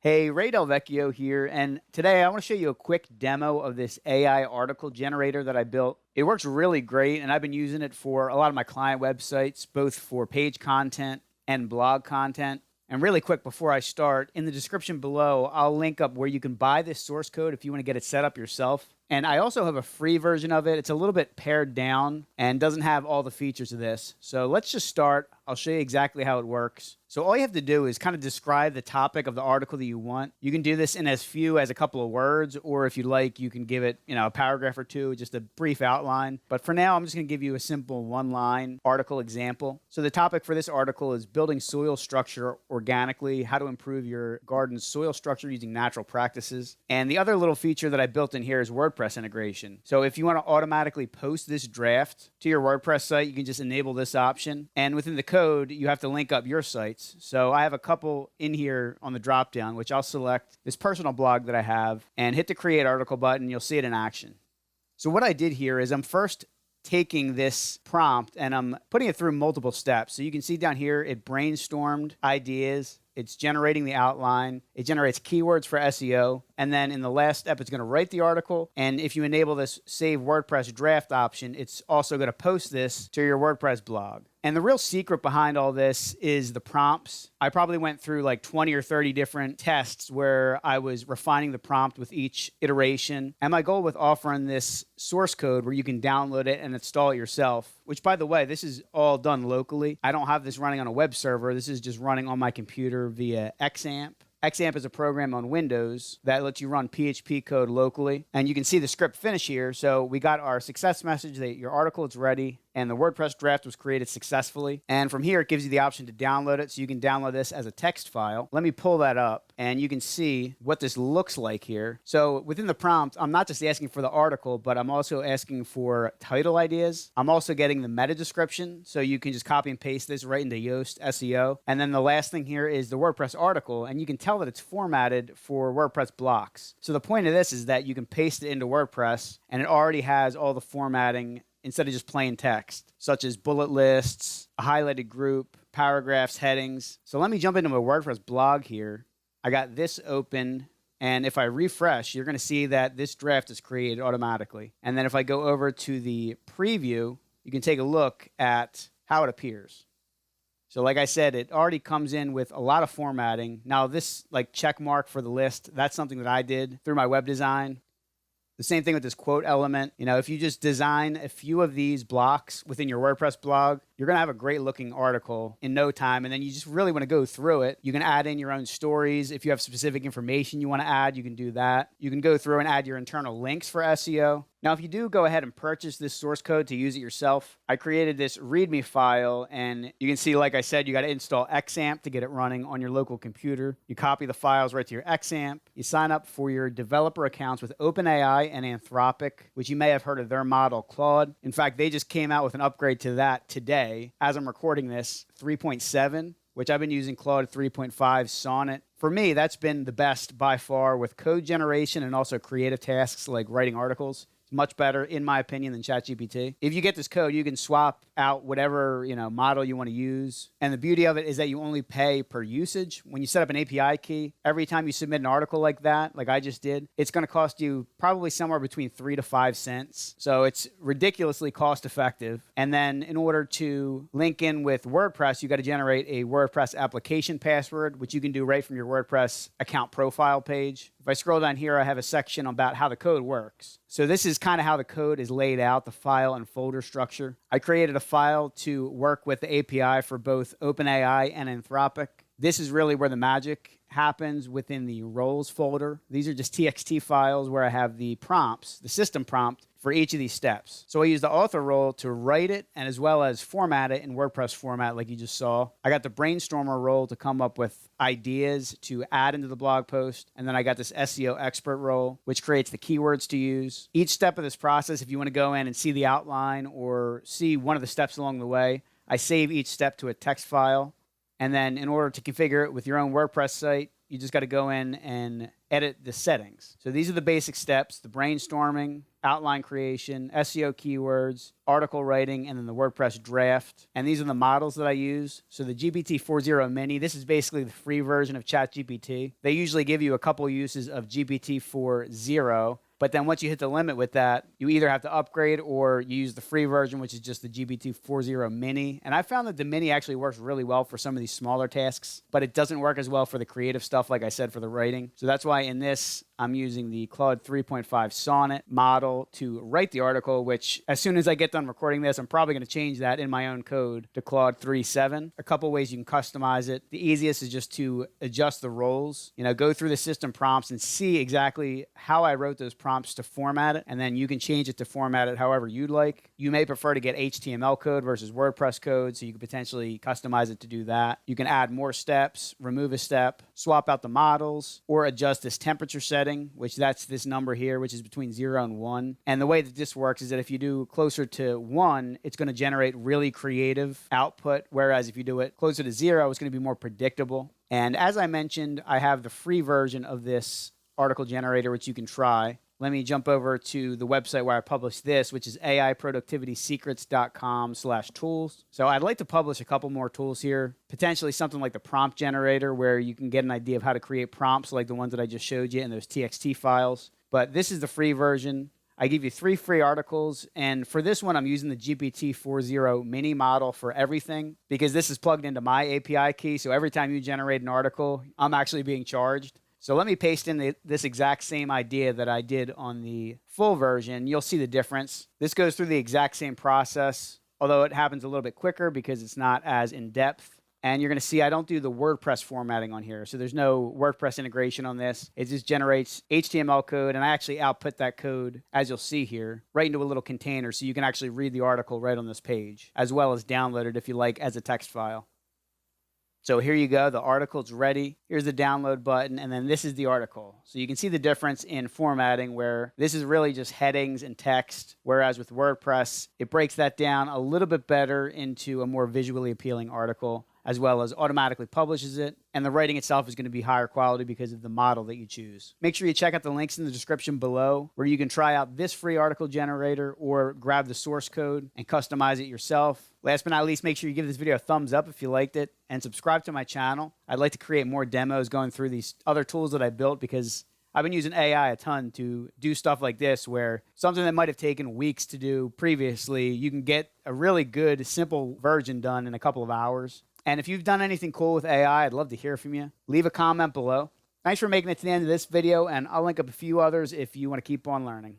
Hey, Ray Del Vecchio here, and today I want to show you a quick demo of this AI article generator that I built. It works really great, and I've been using it for a lot of my client websites, both for page content and blog content. And really quick, before I start, in the description below, I'll link up where you can buy this source code if you want to get it set up yourself. And I also have a free version of it. It's a little bit pared down and doesn't have all the features of this. So let's just start. I'll show you exactly how it works. So all you have to do is kind of describe the topic of the article that you want. You can do this in as few as a couple of words, or if you like, you can give it, a paragraph or two, just a brief outline. But for now, I'm just going to give you a simple one-line article example. So the topic for this article is building soil structure organically, how to improve your garden's soil structure using natural practices. And the other little feature that I built in here is WordPress integration. So if you want to automatically post this draft to your WordPress site, you can just enable this option. And within the code, you have to link up your sites. So I have a couple in here on the dropdown, which I'll select this personal blog that I have and hit the create article button. You'll see it in action. So what I did here is I'm first taking this prompt and I'm putting it through multiple steps. So you can see down here, it brainstormed ideas. It's generating the outline. It generates keywords for SEO. And then in the last step, it's going to write the article. And if you enable this Save WordPress Draft option, it's also going to post this to your WordPress blog. And the real secret behind all this is the prompts. I probably went through like 20 or 30 different tests where I was refining the prompt with each iteration. And my goal with offering this source code where you can download it and install it yourself, which by the way, this is all done locally. I don't have this running on a web server. This is just running on my computer via XAMPP. XAMPP is a program on Windows that lets you run PHP code locally. And you can see the script finish here. So we got our success message that your article is ready and the WordPress draft was created successfully. And from here, it gives you the option to download it. So you can download this as a text file. Let me pull that up and you can see what this looks like here. So within the prompt, I'm not just asking for the article, but I'm also asking for title ideas. I'm also getting the meta description. So you can just copy and paste this right into Yoast SEO. And then the last thing here is the WordPress article. And you can tell that it's formatted for WordPress blocks. So the point of this is that you can paste it into WordPress and it already has all the formatting instead of just plain text, such as bullet lists, a highlighted group, paragraphs, headings. So let me jump into my WordPress blog here. I got this open, and if I refresh, you're going to see that this draft is created automatically. And then if I go over to the preview, you can take a look at how it appears. So like I said, it already comes in with a lot of formatting. Now this like check mark for the list, that's something that I did through my web design. The same thing with this quote element. If you just design a few of these blocks within your WordPress blog, you're going to have a great looking article in no time. And then you just really want to go through it. You can add in your own stories. If you have specific information you want to add, you can do that. You can go through and add your internal links for SEO. Now, if you do go ahead and purchase this source code to use it yourself, I created this README file, and you can see, like I said, you got to install XAMPP to get it running on your local computer. You copy the files right to your XAMPP. You sign up for your developer accounts with OpenAI and Anthropic, which you may have heard of their model, Claude. In fact, they just came out with an upgrade to that today. As I'm recording this, 3.7, which I've been using Claude 3.5 Sonnet. For me, that's been the best by far with code generation and also creative tasks like writing articles. Much better, in my opinion, than ChatGPT. If you get this code, you can swap out whatever model you want to use. And the beauty of it is that you only pay per usage. When you set up an API key, every time you submit an article like that, like I just did, it's going to cost you probably somewhere between 3 to 5 cents. So it's ridiculously cost effective. And then in order to link in with WordPress, you got to generate a WordPress application password, which you can do right from your WordPress account profile page. If I scroll down here, I have a section about how the code works. So this is kind of how the code is laid out, the file and folder structure. I created a file to work with the API for both OpenAI and Anthropic. This is really where the magic happens within the roles folder. These are just TXT files where I have the prompts, the system prompt for each of these steps. So I use the author role to write it and as well as format it in WordPress format like you just saw. I got the brainstormer role to come up with ideas to add into the blog post. And then I got this SEO expert role, which creates the keywords to use. Each step of this process, if you want to go in and see the outline or see one of the steps along the way, I save each step to a text file. And then in order to configure it with your own WordPress site, you just got to go in and edit the settings. So these are the basic steps: the brainstorming, outline creation, SEO keywords, article writing, and then the WordPress draft. And these are the models that I use. So the GPT-4o Mini, this is basically the free version of ChatGPT. They usually give you a couple uses of GPT-4o. But then once you hit the limit with that, you either have to upgrade or you use the free version, which is just the GPT-4o Mini. And I found that the Mini actually works really well for some of these smaller tasks, but it doesn't work as well for the creative stuff, like I said, for the writing. So that's why in this, I'm using the Claude 3.5 Sonnet model to write the article, which as soon as I get done recording this, I'm probably going to change that in my own code to Claude 3.7. A couple ways you can customize it. The easiest is just to adjust the roles, go through the system prompts and see exactly how I wrote those prompts to format it, and then you can change it to format it however you'd like. You may prefer to get HTML code versus WordPress code, so you could potentially customize it to do that. You can add more steps, remove a step, swap out the models, or adjust this temperature setting, which that's this number here, which is between 0 and 1. And the way that this works is that if you do closer to 1, it's going to generate really creative output, whereas if you do it closer to 0, it's going to be more predictable. And as I mentioned, I have the free version of this article generator, which you can try. Let me jump over to the website where I published this, which is aiproductivitysecrets.com/tools. So I'd like to publish a couple more tools here, potentially something like the prompt generator, where you can get an idea of how to create prompts like the ones that I just showed you in those TXT files. But this is the free version. I give you 3 free articles, and for this one, I'm using the GPT-4o Mini model for everything because this is plugged into my API key, so every time you generate an article, I'm actually being charged. So let me paste in this exact same idea that I did on the full version. You'll see the difference. This goes through the exact same process, although it happens a little bit quicker because it's not as in-depth. And you're going to see I don't do the WordPress formatting on here. So there's no WordPress integration on this. It just generates HTML code, and I actually output that code, as you'll see here, right into a little container so you can actually read the article right on this page, as well as download it if you like as a text file. So here you go, the article's ready. Here's the download button, and then this is the article. So you can see the difference in formatting where this is really just headings and text, whereas with WordPress, it breaks that down a little bit better into a more visually appealing article, as well as automatically publishes it. And the writing itself is going to be higher quality because of the model that you choose. Make sure you check out the links in the description below where you can try out this free article generator or grab the source code and customize it yourself. Last but not least, make sure you give this video a thumbs up if you liked it and subscribe to my channel. I'd like to create more demos going through these other tools that I built because I've been using AI a ton to do stuff like this where something that might have taken weeks to do previously, you can get a really good, simple version done in a couple of hours. And if you've done anything cool with AI, I'd love to hear from you. Leave a comment below. Thanks for making it to the end of this video, and I'll link up a few others if you want to keep on learning.